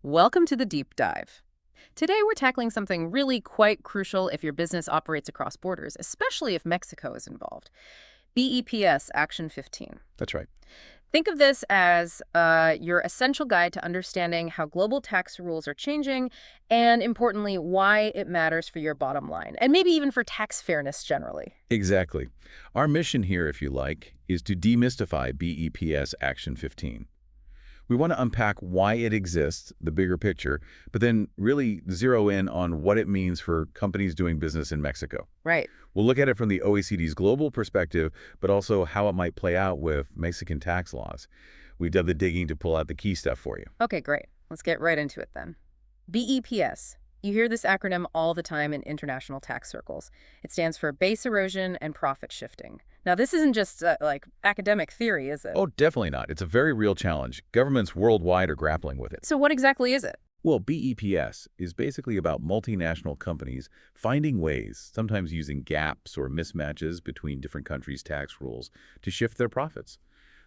Welcome to the deep dive. Today we're tackling something really quite crucial if your business operates across borders, especially if Mexico is involved. BEPS Action 15. That's right. Think of this as your essential guide to understanding how global tax rules are changing and, importantly, why it matters for your bottom line, and maybe even for tax fairness generally. Exactly. Our mission here, if you like, is to demystify BEPS Action 15. We want to unpack why it exists, the bigger picture, but then really zero in on what it means for companies doing business in Mexico. Right. We'll look at it from the OECD's global perspective, but also how it might play out with Mexican tax laws. We've done the digging to pull out the key stuff for you. Okay, great. Let's get right into it then. BEPS. You hear this acronym all the time in international tax circles. It stands for Base Erosion and Profit Shifting. Now, this isn't just like academic theory, is it? Oh, definitely not. It's a very real challenge. Governments worldwide are grappling with it. So what exactly is it? Well, BEPS is basically about multinational companies finding ways, sometimes using gaps or mismatches between different countries' tax rules, to shift their profits.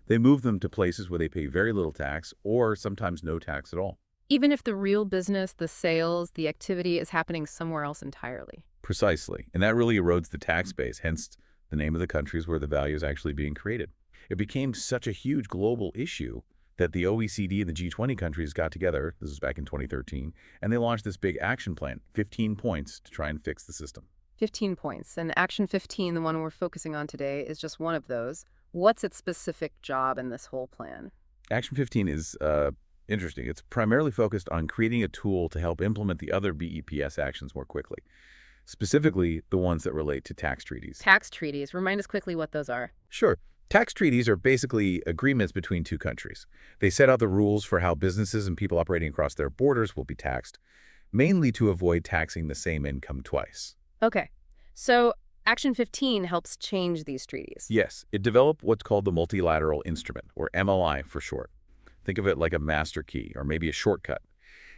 They move them to places where they pay very little tax or sometimes no tax at all. Even if the real business, the sales, the activity is happening somewhere else entirely. Precisely. And that really erodes the tax base, hence the name of the countries where the value is actually being created. It became such a huge global issue that the OECD and the G20 countries got together, this was back in 2013, and they launched this big action plan, 15 points to try and fix the system. 15 points. And Action 15, the one we're focusing on today, is just one of those. What's its specific job in this whole plan? Action 15 is interesting. It's primarily focused on creating a tool to help implement the other BEPS actions more quickly, specifically the ones that relate to tax treaties. Tax treaties. Remind us quickly what those are. Sure. Tax treaties are basically agreements between two countries. They set out the rules for how businesses and people operating across their borders will be taxed, mainly to avoid taxing the same income twice. Okay. So Action 15 helps change these treaties. Yes, it developed what's called the multilateral instrument, or MLI for short. Think of it like a master key or maybe a shortcut.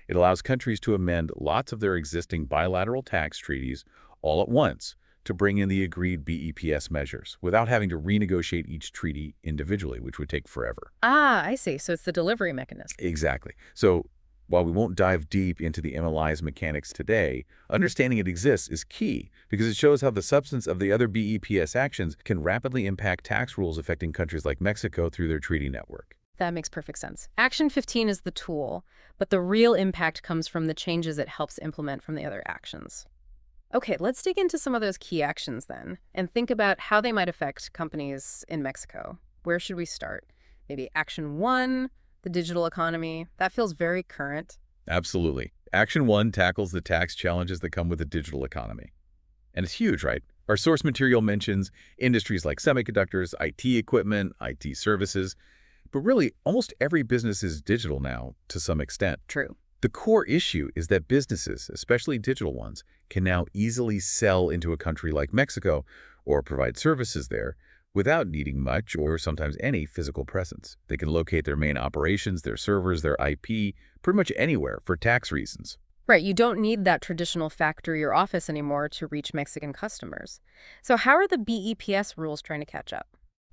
It allows countries to amend lots of their existing bilateral tax treaties all at once to bring in the agreed BEPS measures without having to renegotiate each treaty individually, which would take forever. Ah, I see. So it's the delivery mechanism. Exactly. So while we won't dive deep into the MLI's mechanics today, understanding it exists is key because it shows how the substance of the other BEPS actions can rapidly impact tax rules affecting countries like Mexico through their treaty network. That makes perfect sense. Action 15 is the tool, but the real impact comes from the changes it helps implement from the other actions. Okay, let's dig into some of those key actions then, and think about how they might affect companies in Mexico. Where should we start? Maybe Action 1, the digital economy. That feels very current. Absolutely. Action 1 tackles the tax challenges that come with the digital economy. And it's huge, right? Our source material mentions industries like semiconductors, IT equipment, IT services, but really almost every business is digital now to some extent. True. The core issue is that businesses, especially digital ones, can now easily sell into a country like Mexico or provide services there without needing much or sometimes any physical presence. They can locate their main operations, their servers, their IP, pretty much anywhere for tax reasons. Right, you don't need that traditional factory or office anymore to reach Mexican customers. So how are the BEPS rules trying to catch up?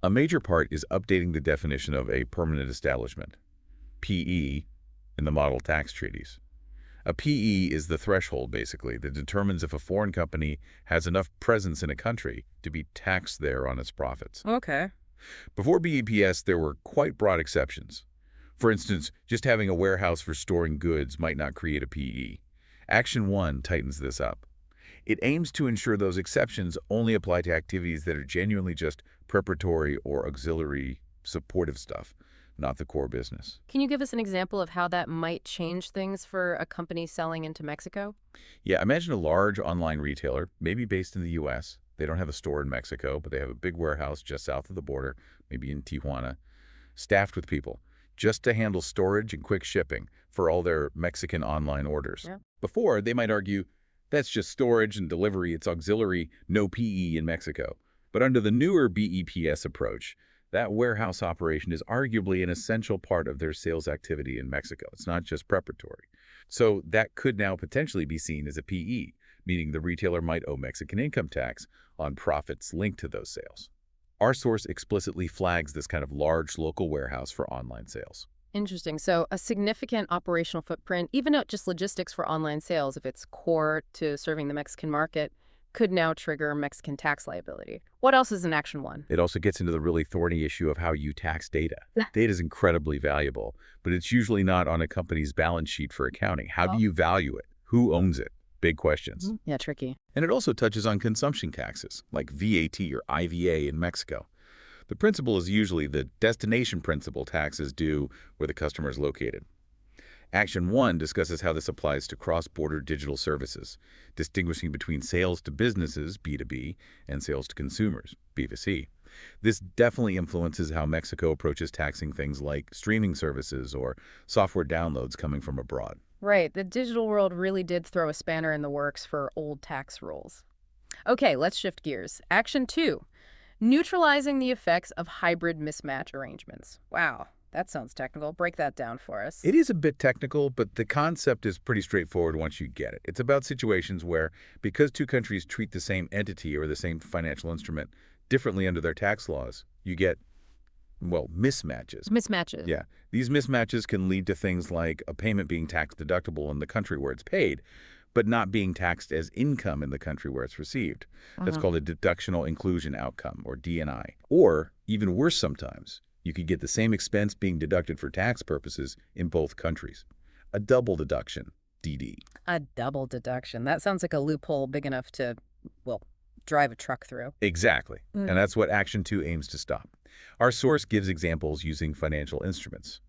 A major part is updating the definition of a permanent establishment, PE, in the model tax treaties. A PE is the threshold, basically, that determines if a foreign company has enough presence in a country to be taxed there on its profits. Okay. Before BEPS, there were quite broad exceptions. For instance, just having a warehouse for storing goods might not create a PE. Action 1 tightens this up. It aims to ensure those exceptions only apply to activities that are genuinely just preparatory or auxiliary supportive stuff, not the core business. Can you give us an example of how that might change things for a company selling into Mexico? Yeah, imagine a large online retailer, maybe based in the US. They don't have a store in Mexico, but they have a big warehouse just south of the border, maybe in Tijuana, staffed with people, just to handle storage and quick shipping for all their Mexican online orders. Yeah. Before, they might argue, that's just storage and delivery, it's auxiliary, no PE in Mexico. But under the newer BEPS approach, that warehouse operation is arguably an essential part of their sales activity in Mexico. It's not just preparatory. So that could now potentially be seen as a PE, meaning the retailer might owe Mexican income tax on profits linked to those sales. Our source explicitly flags this kind of large local warehouse for online sales. Interesting. So a significant operational footprint, even not just logistics for online sales, if it's core to serving the Mexican market, could now trigger Mexican tax liability. What else is in Action 1? It also gets into the really thorny issue of how you tax data. Data is incredibly valuable, but it's usually not on a company's balance sheet for accounting. How do you value it? Who owns it? Big questions. Yeah, tricky. And it also touches on consumption taxes, like VAT or IVA in Mexico. The principle is usually the destination principal taxes due where the customer is located. Action 1 discusses how this applies to cross-border digital services, distinguishing between sales to businesses, B2B, and sales to consumers, B2C. This definitely influences how Mexico approaches taxing things like streaming services or software downloads coming from abroad. Right. The digital world really did throw a spanner in the works for old tax rules. Okay, let's shift gears. Action 2. Neutralizing the effects of hybrid mismatch arrangements. Wow, that sounds technical. Break that down for us. It is a bit technical, but the concept is pretty straightforward once you get it. It's about situations where, because two countries treat the same entity or the same financial instrument differently under their tax laws, you get, well, mismatches. Mismatches. Yeah, these mismatches can lead to things like a payment being tax deductible in the country where it's paid, but not being taxed as income in the country where it's received. That's called a deductional inclusion outcome, or DNI. Or, even worse sometimes, you could get the same expense being deducted for tax purposes in both countries. A double deduction, DD. A double deduction. That sounds like a loophole big enough to, well, drive a truck through. Exactly. And that's what Action 2 aims to stop. Our source gives examples using financial instruments.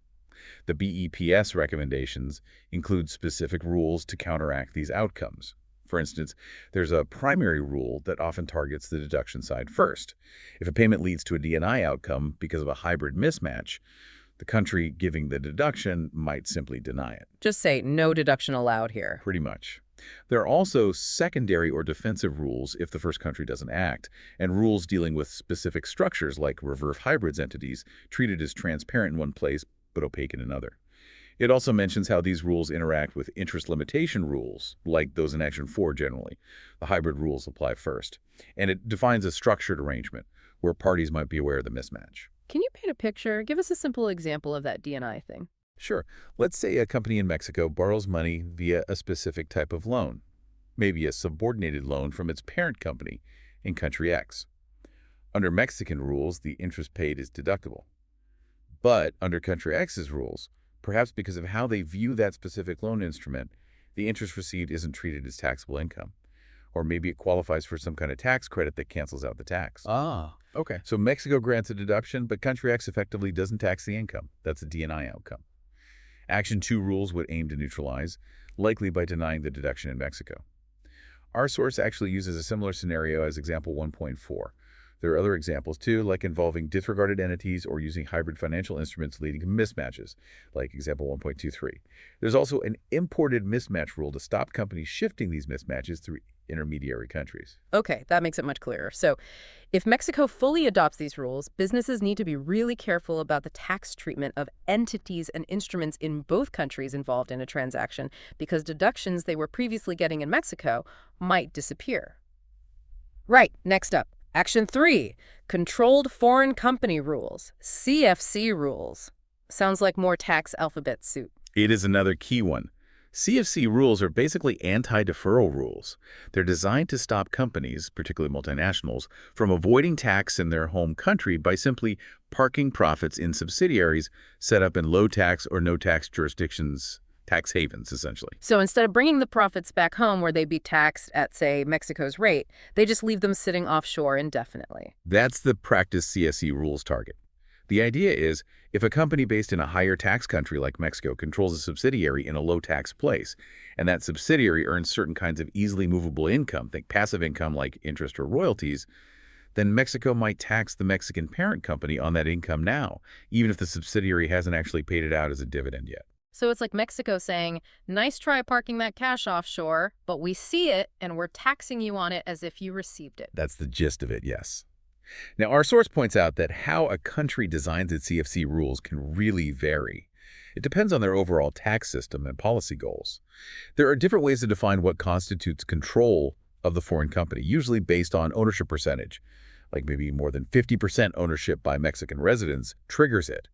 The BEPS recommendations include specific rules to counteract these outcomes. For instance, there's a primary rule that often targets the deduction side first. If a payment leads to a DNI outcome because of a hybrid mismatch, the country giving the deduction might simply deny it. Just say no deduction allowed here. Pretty much. There are also secondary or defensive rules if the first country doesn't act, and rules dealing with specific structures like reverse hybrids entities treated as transparent in one place but opaque in another. It also mentions how these rules interact with interest limitation rules, like those in Action 4 generally. The hybrid rules apply first. And it defines a structured arrangement where parties might be aware of the mismatch. Can you paint a picture? Give us a simple example of that DNI thing. Sure, let's say a company in Mexico borrows money via a specific type of loan, maybe a subordinated loan from its parent company in country X. Under Mexican rules, the interest paid is deductible. But under country X's rules, perhaps because of how they view that specific loan instrument, the interest received isn't treated as taxable income. Or maybe it qualifies for some kind of tax credit that cancels out the tax. Ah, okay. So Mexico grants a deduction, but country X effectively doesn't tax the income. That's a DNI outcome. Action 2 rules would aim to neutralize, likely by denying the deduction in Mexico. Our source actually uses a similar scenario as example 1.4. There are other examples too, like involving disregarded entities or using hybrid financial instruments leading to mismatches, like example 1.23. There's also an imported mismatch rule to stop companies shifting these mismatches through intermediary countries. Okay, that makes it much clearer. So if Mexico fully adopts these rules, businesses need to be really careful about the tax treatment of entities and instruments in both countries involved in a transaction, because deductions they were previously getting in Mexico might disappear. Right, next up. Action 3, Controlled Foreign Company Rules, CFC rules. Sounds like more tax alphabet soup. It is another key one. CFC rules are basically anti-deferral rules. They're designed to stop companies, particularly multinationals, from avoiding tax in their home country by simply parking profits in subsidiaries set up in low-tax or no-tax jurisdictions, tax havens, essentially. So instead of bringing the profits back home where they'd be taxed at, say, Mexico's rate, they just leave them sitting offshore indefinitely. That's the practice CFC rules target. The idea is, if a company based in a higher tax country like Mexico controls a subsidiary in a low-tax place, and that subsidiary earns certain kinds of easily movable income, think passive income like interest or royalties, then Mexico might tax the Mexican parent company on that income now, even if the subsidiary hasn't actually paid it out as a dividend yet. So it's like Mexico saying, nice try parking that cash offshore, but we see it and we're taxing you on it as if you received it. That's the gist of it, yes. Now, our source points out that how a country designs its CFC rules can really vary. It depends on their overall tax system and policy goals. There are different ways to define what constitutes control of the foreign company, usually based on ownership percentage, like maybe more than 50% ownership by Mexican residents, triggers it.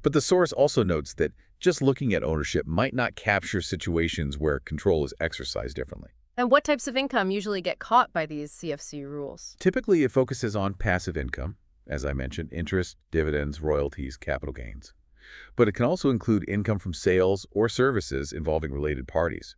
But the source also notes that just looking at ownership might not capture situations where control is exercised differently. And what types of income usually get caught by these CFC rules? Typically, it focuses on passive income, as I mentioned, interest, dividends, royalties, capital gains. But it can also include income from sales or services involving related parties,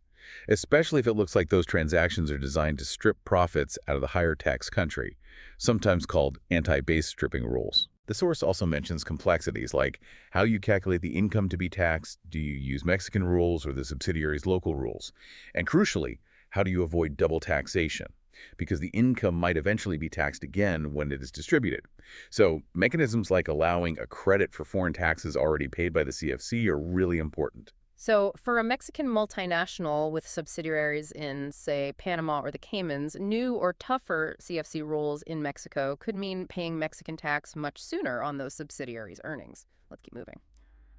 especially if it looks like those transactions are designed to strip profits out of the higher tax country, sometimes called anti-base stripping rules. The source also mentions complexities like how you calculate the income to be taxed, do you use Mexican rules or the subsidiary's local rules, and crucially, how do you avoid double taxation? Because the income might eventually be taxed again when it is distributed. So mechanisms like allowing a credit for foreign taxes already paid by the CFC are really important. So, for a Mexican multinational with subsidiaries in, say, Panama or the Caymans, new or tougher CFC rules in Mexico could mean paying Mexican tax much sooner on those subsidiaries' earnings. Let's keep moving.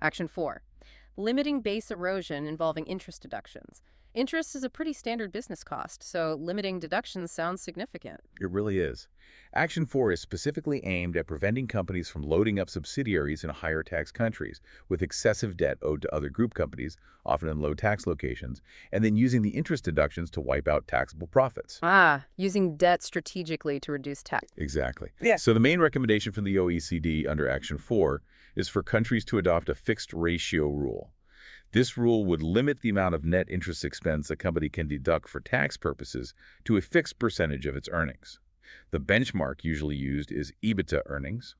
Action 4. Limiting base erosion involving interest deductions. Interest is a pretty standard business cost, so limiting deductions sounds significant. It really is. Action 4 is specifically aimed at preventing companies from loading up subsidiaries in higher tax countries with excessive debt owed to other group companies, often in low tax locations, and then using the interest deductions to wipe out taxable profits. Using debt strategically to reduce tax. Exactly. Yeah. So the main recommendation from the OECD under Action 4 is for countries to adopt a fixed ratio rule. This rule would limit the amount of net interest expense a company can deduct for tax purposes to a fixed percentage of its earnings. The benchmark usually used is EBITDA earnings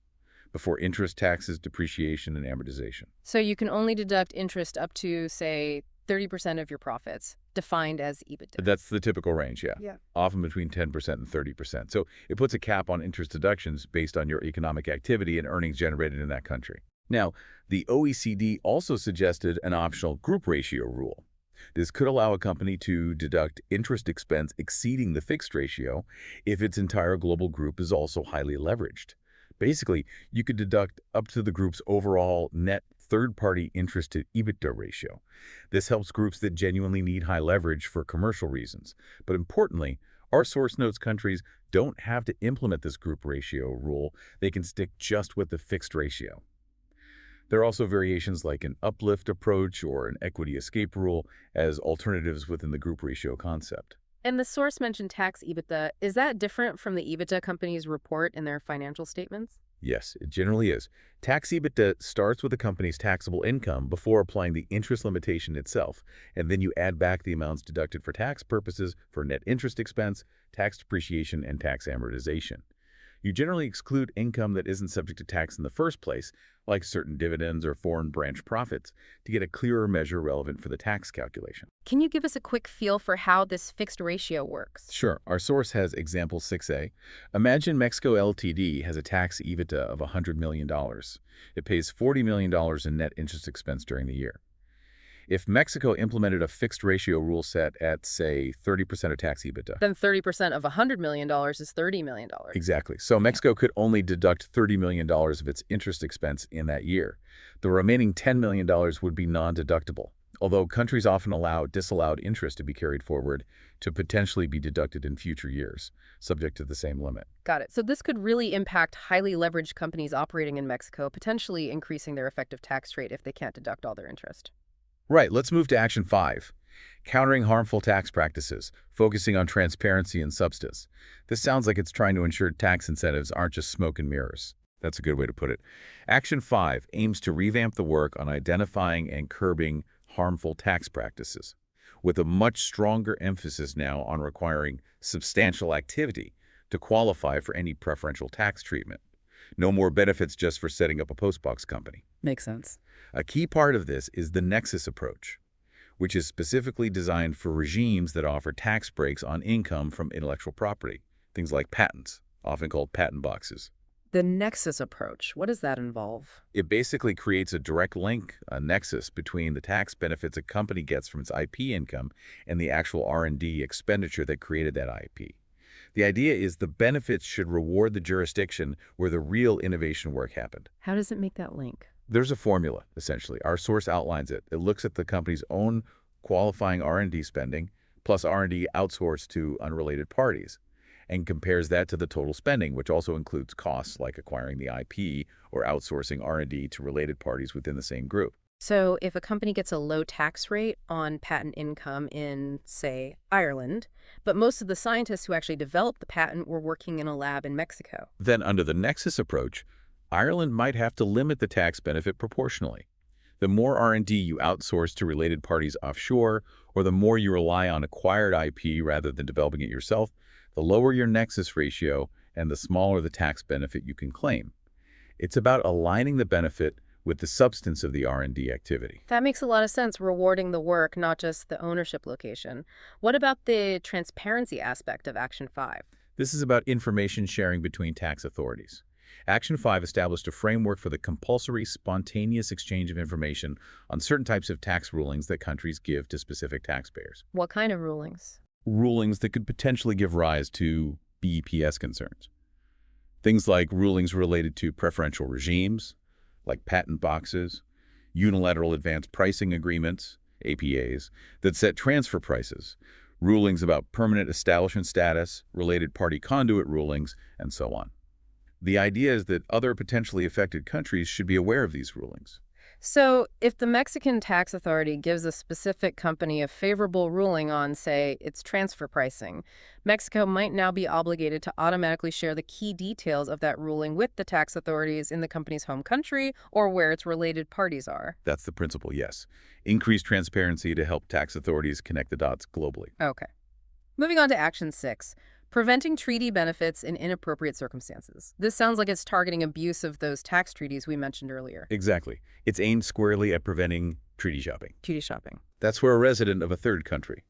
before interest, taxes, depreciation, and amortization. So you can only deduct interest up to, say, 30% of your profits, defined as EBITDA. That's the typical range, yeah. Yeah. Often between 10% and 30%. So it puts a cap on interest deductions based on your economic activity and earnings generated in that country. Now, the OECD also suggested an optional group ratio rule. This could allow a company to deduct interest expense exceeding the fixed ratio if its entire global group is also highly leveraged. Basically, you could deduct up to the group's overall net third-party interest to EBITDA ratio. This helps groups that genuinely need high leverage for commercial reasons. But importantly, our source notes countries don't have to implement this group ratio rule. They can stick just with the fixed ratio. There are also variations like an uplift approach or an equity escape rule as alternatives within the group ratio concept. And the source mentioned tax EBITDA. Is that different from the EBITDA companies report in their financial statements? Yes, it generally is. Tax EBITDA starts with a company's taxable income before applying the interest limitation itself, and then you add back the amounts deducted for tax purposes for net interest expense, tax depreciation, and tax amortization. You generally exclude income that isn't subject to tax in the first place, like certain dividends or foreign branch profits, to get a clearer measure relevant for the tax calculation. Can you give us a quick feel for how this fixed ratio works? Sure. Our source has example 6A. Imagine Mexico Ltd. has a tax EBITDA of $100 million. It pays $40 million in net interest expense during the year. If Mexico implemented a fixed ratio rule set at, say, 30% of tax EBITDA. Then 30% of $100 million is $30 million. Exactly. So Mexico could only deduct $30 million of its interest expense in that year. The remaining $10 million would be non-deductible, although countries often allow disallowed interest to be carried forward to potentially be deducted in future years, subject to the same limit. Got it. So this could really impact highly leveraged companies operating in Mexico, potentially increasing their effective tax rate if they can't deduct all their interest. Right, let's move to Action 5. Countering harmful tax practices, focusing on transparency and substance. This sounds like it's trying to ensure tax incentives aren't just smoke and mirrors. That's a good way to put it. Action 5 aims to revamp the work on identifying and curbing harmful tax practices, with a much stronger emphasis now on requiring substantial activity to qualify for any preferential tax treatment. No more benefits just for setting up a postbox company. Makes sense. A key part of this is the nexus approach, which is specifically designed for regimes that offer tax breaks on income from intellectual property, things like patents, often called patent boxes. The nexus approach, what does that involve? It basically creates a direct link, a nexus, between the tax benefits a company gets from its IP income and the actual R&D expenditure that created that IP. The idea is the benefits should reward the jurisdiction where the real innovation work happened. How does it make that link? There's a formula, essentially. Our source outlines it. It looks at the company's own qualifying R&D spending, plus R&D outsourced to unrelated parties. and compares that to the total spending, which also includes costs like acquiring the IP or outsourcing R&D to related parties within the same group. So if a company gets a low tax rate on patent income in, say, Ireland, but most of the scientists who actually developed the patent were working in a lab in Mexico. Then under the nexus approach, Ireland might have to limit the tax benefit proportionally. The more R&D you outsource to related parties offshore, or the more you rely on acquired IP rather than developing it yourself, the lower your nexus ratio and the smaller the tax benefit you can claim. It's about aligning the benefit with the substance of the R&D activity. That makes a lot of sense, rewarding the work, not just the ownership location. What about the transparency aspect of Action 5? This is about information sharing between tax authorities. Action 5 established a framework for the compulsory, spontaneous exchange of information on certain types of tax rulings that countries give to specific taxpayers. What kind of rulings? Rulings that could potentially give rise to BEPS concerns. Things like rulings related to preferential regimes, like patent boxes, unilateral advanced pricing agreements, APAs, that set transfer prices, rulings about permanent establishment status, related party conduit rulings, and so on. The idea is that other potentially affected countries should be aware of these rulings. So, if the Mexican tax authority gives a specific company a favorable ruling on, say, its transfer pricing, Mexico might now be obligated to automatically share the key details of that ruling with the tax authorities in the company's home country or where its related parties are. That's the principle, yes. Increased transparency to help tax authorities connect the dots globally. Okay. Moving on to Action 6. Preventing treaty benefits in inappropriate circumstances. This sounds like it's targeting abuse of those tax treaties we mentioned earlier. Exactly. It's aimed squarely at preventing treaty shopping. Treaty shopping. That's where a resident of a third country,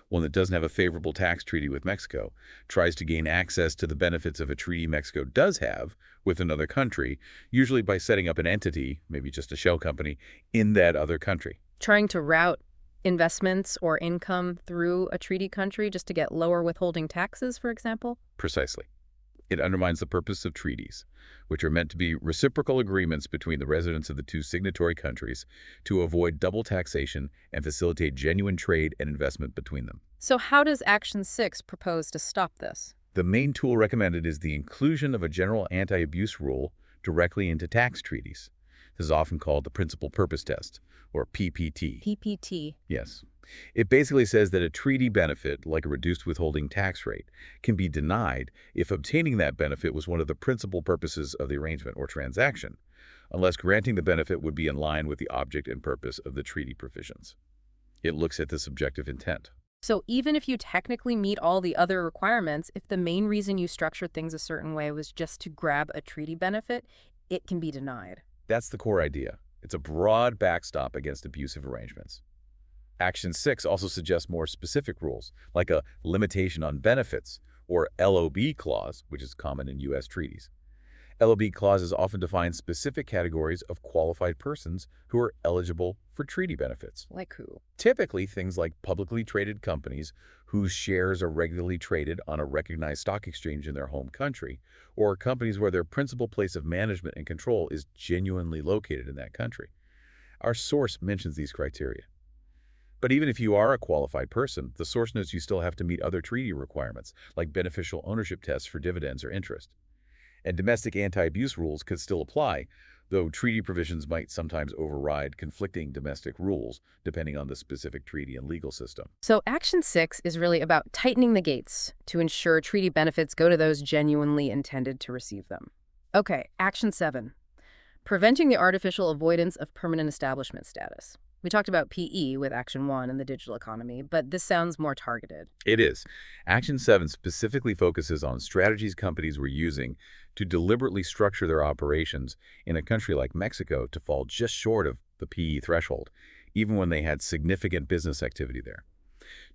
one that doesn't have a favorable tax treaty with Mexico, tries to gain access to the benefits of a treaty Mexico does have with another country, usually by setting up an entity, maybe just a shell company, in that other country. Trying to route investments or income through a treaty country just to get lower withholding taxes, for example? Precisely. It undermines the purpose of treaties, which are meant to be reciprocal agreements between the residents of the two signatory countries to avoid double taxation and facilitate genuine trade and investment between them. So how does Action 6 propose to stop this? The main tool recommended is the inclusion of a general anti-abuse rule directly into tax treaties. This is often called the principal purpose test, or PPT. PPT. Yes. It basically says that a treaty benefit, like a reduced withholding tax rate, can be denied if obtaining that benefit was one of the principal purposes of the arrangement or transaction, unless granting the benefit would be in line with the object and purpose of the treaty provisions. It looks at the subjective intent. So even if you technically meet all the other requirements, if the main reason you structured things a certain way was just to grab a treaty benefit, it can be denied. That's the core idea. It's a broad backstop against abusive arrangements. Action 6 also suggests more specific rules, like a limitation on benefits, or LOB clause, which is common in U.S. treaties. LOB clauses often define specific categories of qualified persons who are eligible for treaty benefits. Like who? Typically, things like publicly traded companies whose shares are regularly traded on a recognized stock exchange in their home country, or companies where their principal place of management and control is genuinely located in that country. Our source mentions these criteria. But even if you are a qualified person, the source notes you still have to meet other treaty requirements, like beneficial ownership tests for dividends or interest. And domestic anti-abuse rules could still apply, though treaty provisions might sometimes override conflicting domestic rules, depending on the specific treaty and legal system. So Action 6 is really about tightening the gates to ensure treaty benefits go to those genuinely intended to receive them. Okay, Action 7. Preventing the artificial avoidance of permanent establishment status. We talked about PE with Action 1 and the digital economy, but this sounds more targeted. It is. Action 7 specifically focuses on strategies companies were using to deliberately structure their operations in a country like Mexico to fall just short of the PE threshold, even when they had significant business activity there.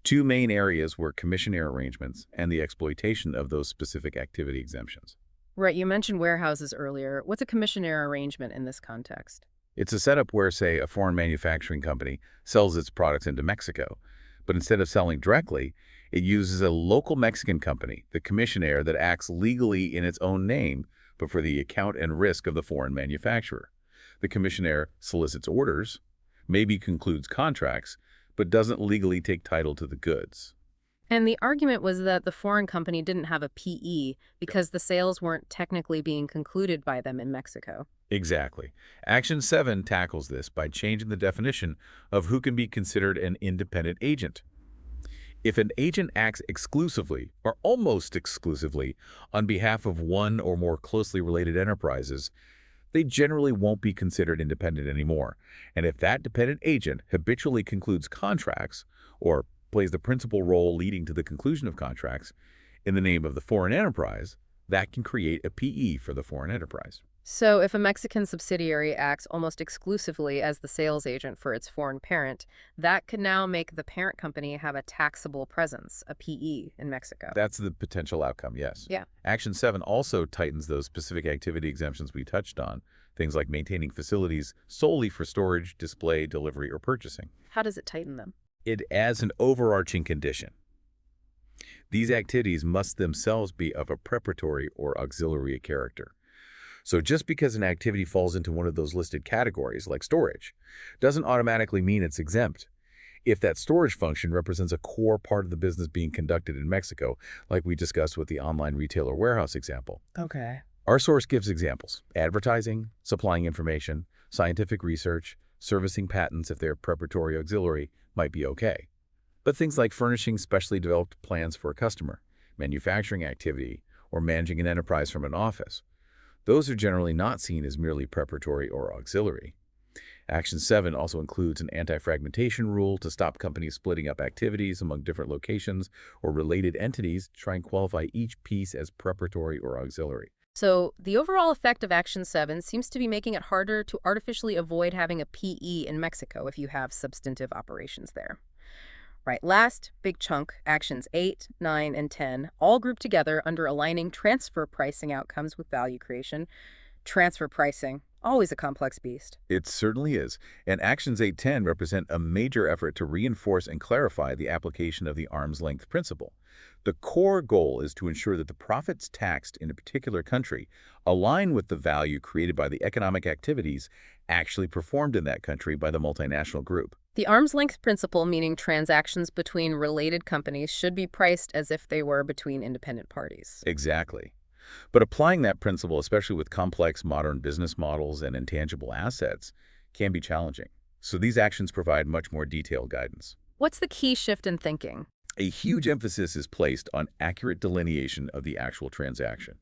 Two main areas were commissionaire arrangements and the exploitation of those specific activity exemptions. Right, you mentioned warehouses earlier. What's a commissionaire arrangement in this context? It's a setup where, say, a foreign manufacturing company sells its products into Mexico, but instead of selling directly, it uses a local Mexican company, the commissionaire, that acts legally in its own name, but for the account and risk of the foreign manufacturer. The commissionaire solicits orders, maybe concludes contracts, but doesn't legally take title to the goods. And the argument was that the foreign company didn't have a PE because the sales weren't technically being concluded by them in Mexico. Exactly. Action 7 tackles this by changing the definition of who can be considered an independent agent. If an agent acts exclusively, or almost exclusively, on behalf of one or more closely related enterprises, they generally won't be considered independent anymore. And if that dependent agent habitually concludes contracts, or plays the principal role leading to the conclusion of contracts, in the name of the foreign enterprise, that can create a PE for the foreign enterprise. So, if a Mexican subsidiary acts almost exclusively as the sales agent for its foreign parent, that could now make the parent company have a taxable presence, a PE, in Mexico. That's the potential outcome, yes. Yeah. Action 7 also tightens those specific activity exemptions we touched on, things like maintaining facilities solely for storage, display, delivery, or purchasing. How does it tighten them? It adds an overarching condition. These activities must themselves be of a preparatory or auxiliary character. So just because an activity falls into one of those listed categories, like storage, doesn't automatically mean it's exempt. If that storage function represents a core part of the business being conducted in Mexico, like we discussed with the online retailer warehouse example. Okay. Our source gives examples: advertising, supplying information, scientific research, servicing patents if they're preparatory auxiliary might be okay. But things like furnishing specially developed plans for a customer, manufacturing activity, or managing an enterprise from an office, those are generally not seen as merely preparatory or auxiliary. Action 7 also includes an anti-fragmentation rule to stop companies splitting up activities among different locations or related entities to try and qualify each piece as preparatory or auxiliary. So, the overall effect of Action 7 seems to be making it harder to artificially avoid having a PE in Mexico if you have substantive operations there. Right, last big chunk, Actions 8, 9, and 10, all grouped together under aligning transfer pricing outcomes with value creation. Transfer pricing, always a complex beast. It certainly is, and Actions 810 represent a major effort to reinforce and clarify the application of the arm's length principle. The core goal is to ensure that the profits taxed in a particular country align with the value created by the economic activities actually performed in that country by the multinational group. The arm's length principle, meaning transactions between related companies, should be priced as if they were between independent parties. Exactly. But applying that principle, especially with complex modern business models and intangible assets, can be challenging. So these actions provide much more detailed guidance. What's the key shift in thinking? A huge emphasis is placed on accurate delineation of the actual transaction.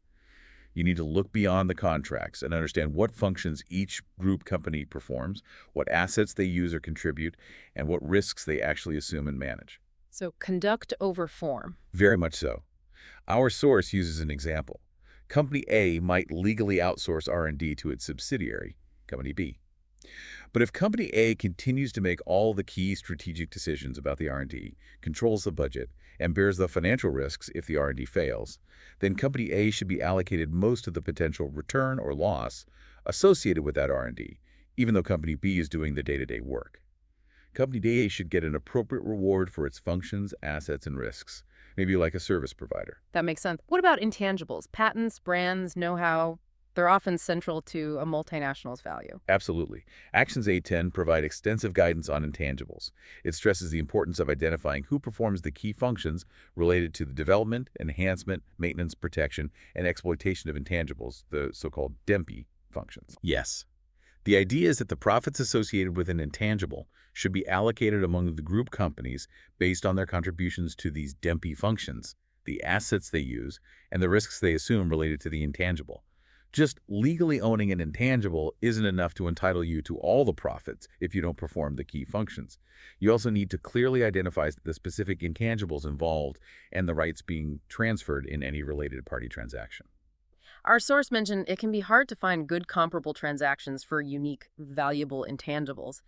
You need to look beyond the contracts and understand what functions each group company performs, what assets they use or contribute, and what risks they actually assume and manage. So, conduct over form. Very much so. Our source uses an example. Company A might legally outsource R&D to its subsidiary, Company B. But if Company A continues to make all the key strategic decisions about the R&D, controls the budget, and bears the financial risks if the R&D fails, then Company A should be allocated most of the potential return or loss associated with that R&D, even though Company B is doing the day-to-day work. Company A should get an appropriate reward for its functions, assets, and risks, maybe like a service provider. That makes sense. What about intangibles? Patents, brands, know-how? They're often central to a multinational's value. Absolutely. Actions 810 provide extensive guidance on intangibles. It stresses the importance of identifying who performs the key functions related to the development, enhancement, maintenance, protection, and exploitation of intangibles, the so-called DEMPI functions. Yes. The idea is that the profits associated with an intangible should be allocated among the group companies based on their contributions to these DEMPI functions, the assets they use, and the risks they assume related to the intangible. Just legally owning an intangible isn't enough to entitle you to all the profits if you don't perform the key functions. You also need to clearly identify the specific intangibles involved and the rights being transferred in any related party transaction. Our source mentioned it can be hard to find good comparable transactions for unique, valuable intangibles.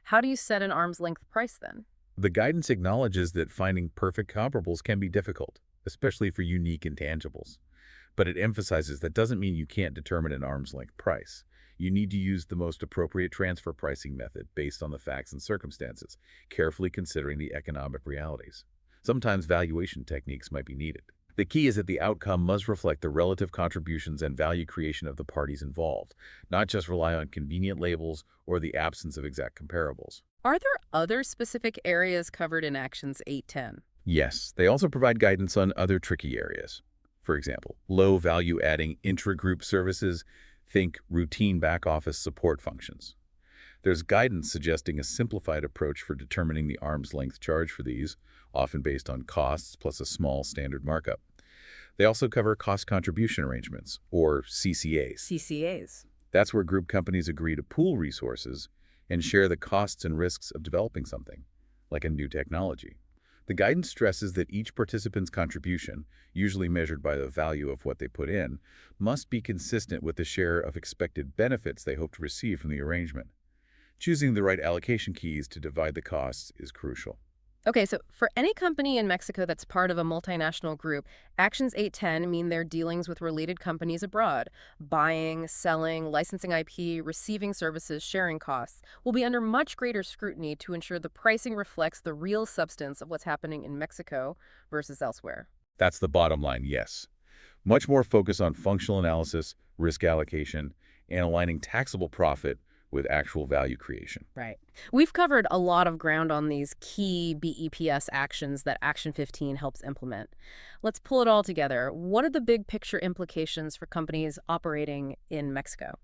How do you set an arm's length price then? The guidance acknowledges that finding perfect comparables can be difficult, especially for unique intangibles. But it emphasizes that doesn't mean you can't determine an arm's length price. You need to use the most appropriate transfer pricing method based on the facts and circumstances, carefully considering the economic realities. Sometimes valuation techniques might be needed. The key is that the outcome must reflect the relative contributions and value creation of the parties involved, not just rely on convenient labels or the absence of exact comparables. Are there other specific areas covered in Actions 810? Yes, they also provide guidance on other tricky areas. For example, low value-adding intra-group services, think routine back-office support functions. There's guidance suggesting a simplified approach for determining the arm's length charge for these, often based on costs plus a small standard markup. They also cover cost contribution arrangements, or CCAs. CCAs. That's where group companies agree to pool resources and share the costs and risks of developing something, like a new technology. The guidance stresses that each participant's contribution, usually measured by the value of what they put in, must be consistent with the share of expected benefits they hope to receive from the arrangement. Choosing the right allocation keys to divide the costs is crucial. Okay, so for any company in Mexico that's part of a multinational group, Actions 810 mean their dealings with related companies abroad. Buying, selling, licensing IP, receiving services, sharing costs will be under much greater scrutiny to ensure the pricing reflects the real substance of what's happening in Mexico versus elsewhere. That's the bottom line, yes. Much more focus on functional analysis, risk allocation, and aligning taxable profit with actual value creation. Right. We've covered a lot of ground on these key BEPS actions that Action 15 helps implement. Let's pull it all together. What are the big picture implications for companies operating in Mexico?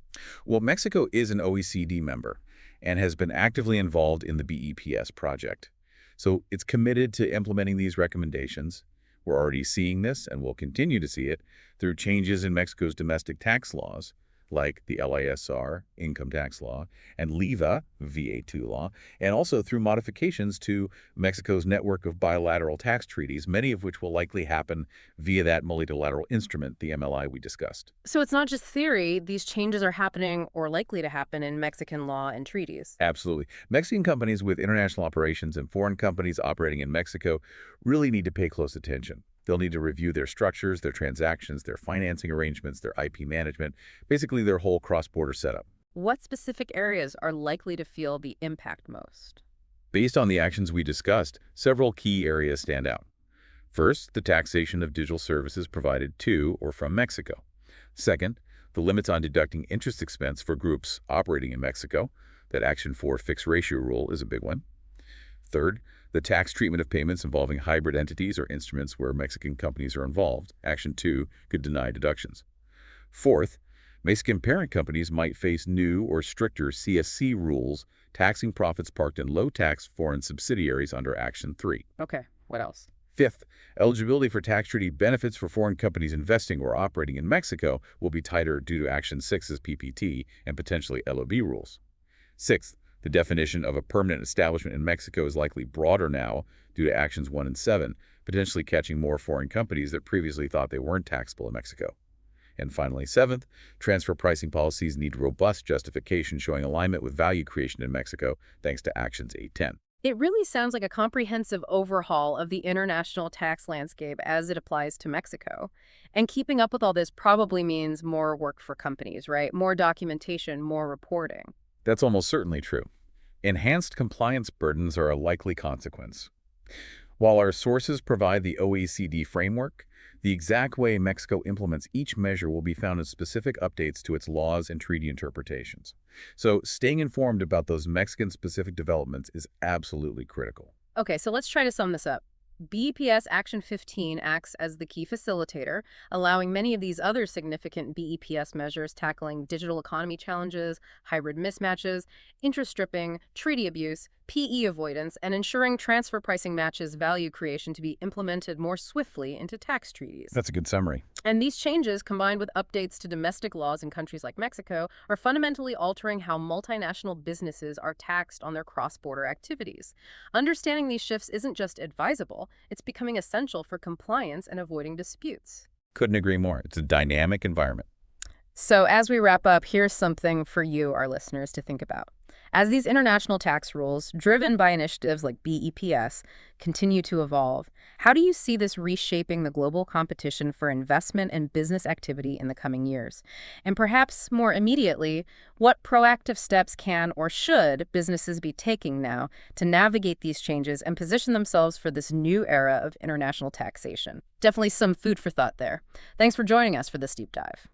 Well, Mexico is an OECD member and has been actively involved in the BEPS project. So it's committed to implementing these recommendations. We're already seeing this, and we'll continue to see it, through changes in Mexico's domestic tax laws, like the LISR, income tax law, and LEVA, VA2 law, and also through modifications to Mexico's network of bilateral tax treaties, many of which will likely happen via that multilateral instrument, the MLI we discussed. So it's not just theory, these changes are happening or likely to happen in Mexican law and treaties. Absolutely. Mexican companies with international operations and foreign companies operating in Mexico really need to pay close attention. They'll need to review their structures, their transactions, their financing arrangements, their IP management, basically their whole cross-border setup. What specific areas are likely to feel the impact most? Based on the actions we discussed, several key areas stand out. First, the taxation of digital services provided to or from Mexico. Second, the limits on deducting interest expense for groups operating in Mexico. That Action 4 fixed ratio rule is a big one. Third, the tax treatment of payments involving hybrid entities or instruments where Mexican companies are involved. Action 2 could deny deductions. Fourth, Mexican parent companies might face new or stricter CSC rules taxing profits parked in low-tax foreign subsidiaries under Action 3. Okay, what else? Fifth, eligibility for tax treaty benefits for foreign companies investing or operating in Mexico will be tighter due to Action 6's PPT and potentially LOB rules. Sixth, the definition of a permanent establishment in Mexico is likely broader now due to Actions 1 and 7, potentially catching more foreign companies that previously thought they weren't taxable in Mexico. And finally, seventh, transfer pricing policies need robust justification showing alignment with value creation in Mexico thanks to Actions 810. It really sounds like a comprehensive overhaul of the international tax landscape as it applies to Mexico. And keeping up with all this probably means more work for companies, right? More documentation, more reporting. That's almost certainly true. Enhanced compliance burdens are a likely consequence. While our sources provide the OECD framework, the exact way Mexico implements each measure will be found in specific updates to its laws and treaty interpretations. So staying informed about those Mexican-specific developments is absolutely critical. Okay, so let's try to sum this up. BEPS Action 15 acts as the key facilitator, allowing many of these other significant BEPS measures tackling digital economy challenges, hybrid mismatches, interest stripping, treaty abuse, PE avoidance, and ensuring transfer pricing matches value creation to be implemented more swiftly into tax treaties. That's a good summary. And these changes, combined with updates to domestic laws in countries like Mexico, are fundamentally altering how multinational businesses are taxed on their cross-border activities. Understanding these shifts isn't just advisable, it's becoming essential for compliance and avoiding disputes. Couldn't agree more. It's a dynamic environment. So as we wrap up, here's something for you, our listeners, to think about. As these international tax rules, driven by initiatives like BEPS, continue to evolve, how do you see this reshaping the global competition for investment and business activity in the coming years? And perhaps more immediately, what proactive steps can or should businesses be taking now to navigate these changes and position themselves for this new era of international taxation? Definitely some food for thought there. Thanks for joining us for this deep dive.